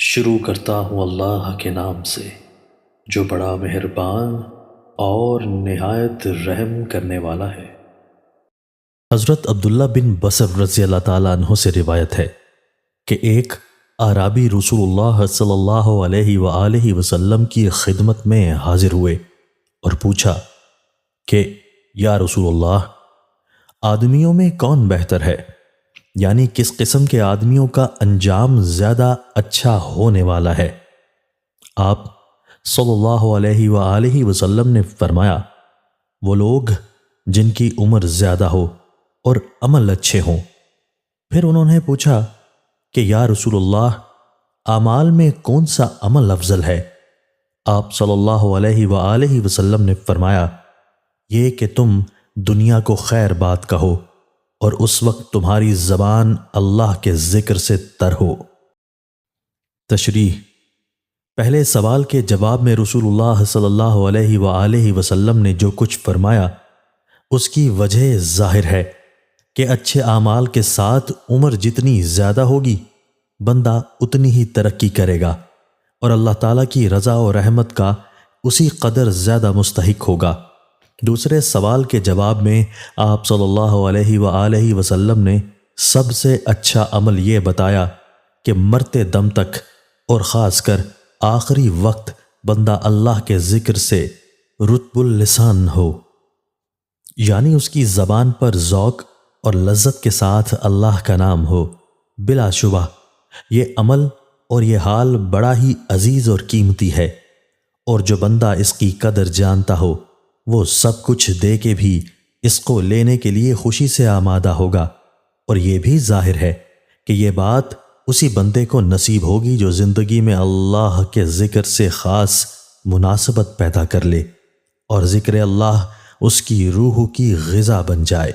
شروع کرتا ہوں اللہ کے نام سے جو بڑا مہربان اور نہایت رحم کرنے والا ہے۔ حضرت عبداللہ بن بصر رضی اللہ تعالیٰ عنہ سے روایت ہے کہ ایک اعرابی رسول اللہ صلی اللہ علیہ وآلہ وسلم کی خدمت میں حاضر ہوئے اور پوچھا کہ یا رسول اللہ، آدمیوں میں کون بہتر ہے؟ یعنی کس قسم کے آدمیوں کا انجام زیادہ اچھا ہونے والا ہے؟ آپ صلی اللہ علیہ وآلہ وسلم نے فرمایا، وہ لوگ جن کی عمر زیادہ ہو اور عمل اچھے ہوں۔ پھر انہوں نے پوچھا کہ یا رسول اللہ، اعمال میں کون سا عمل افضل ہے؟ آپ صلی اللہ علیہ وآلہ وسلم نے فرمایا، یہ کہ تم دنیا کو خیر بات کہو اور اس وقت تمہاری زبان اللہ کے ذکر سے تر ہو۔ تشریح: پہلے سوال کے جواب میں رسول اللہ صلی اللہ علیہ وآلہ وسلم نے جو کچھ فرمایا اس کی وجہ ظاہر ہے کہ اچھے اعمال کے ساتھ عمر جتنی زیادہ ہوگی بندہ اتنی ہی ترقی کرے گا اور اللہ تعالیٰ کی رضا و رحمت کا اسی قدر زیادہ مستحق ہوگا۔ دوسرے سوال کے جواب میں آپ صلی اللہ علیہ وآلہ وسلم نے سب سے اچھا عمل یہ بتایا کہ مرتے دم تک اور خاص کر آخری وقت بندہ اللہ کے ذکر سے رطب اللسان ہو، یعنی اس کی زبان پر ذوق اور لذت کے ساتھ اللہ کا نام ہو۔ بلا شبہ یہ عمل اور یہ حال بڑا ہی عزیز اور قیمتی ہے، اور جو بندہ اس کی قدر جانتا ہو وہ سب کچھ دے کے بھی اس کو لینے کے لیے خوشی سے آمادہ ہوگا، اور یہ بھی ظاہر ہے کہ یہ بات اسی بندے کو نصیب ہوگی جو زندگی میں اللہ کے ذکر سے خاص مناسبت پیدا کر لے اور ذکر اللہ اس کی روح کی غذا بن جائے۔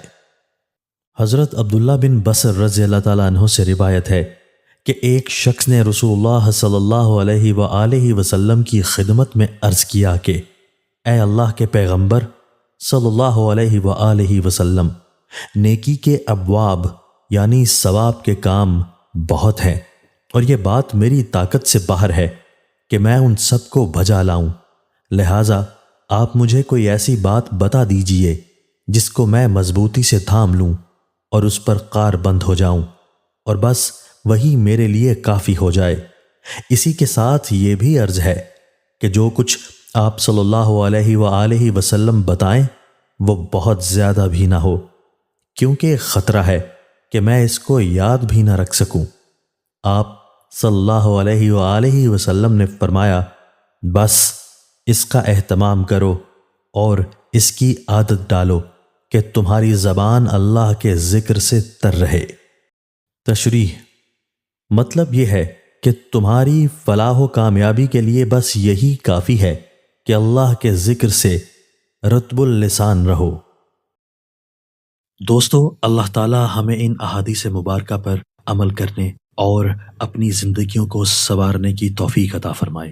حضرت عبداللہ بن بصر رضی اللہ تعالیٰ عنہ سے روایت ہے کہ ایک شخص نے رسول اللہ صلی اللہ علیہ وآلہ وسلم کی خدمت میں عرض کیا کہ اے اللہ کے پیغمبر صلی اللہ علیہ وآلہ وسلم، نیکی کے ابواب یعنی ثواب کے کام بہت ہیں، اور یہ بات میری طاقت سے باہر ہے کہ میں ان سب کو بجا لاؤں، لہٰذا آپ مجھے کوئی ایسی بات بتا دیجئے جس کو میں مضبوطی سے تھام لوں اور اس پر قار بند ہو جاؤں، اور بس وہی میرے لیے کافی ہو جائے۔ اسی کے ساتھ یہ بھی عرض ہے کہ جو کچھ آپ صلی اللہ علیہ وآلہ وسلم بتائیں وہ بہت زیادہ بھی نہ ہو، کیونکہ خطرہ ہے کہ میں اس کو یاد بھی نہ رکھ سکوں۔ آپ صلی اللہ علیہ وآلہ وسلم نے فرمایا، بس اس کا اہتمام کرو اور اس کی عادت ڈالو کہ تمہاری زبان اللہ کے ذکر سے تر رہے۔ تشریح: مطلب یہ ہے کہ تمہاری فلاح و کامیابی کے لیے بس یہی کافی ہے کہ اللہ کے ذکر سے رطب اللسان رہو۔ دوستو، اللہ تعالی ہمیں ان احادیث مبارکہ پر عمل کرنے اور اپنی زندگیوں کو سنوارنے کی توفیق عطا فرمائے۔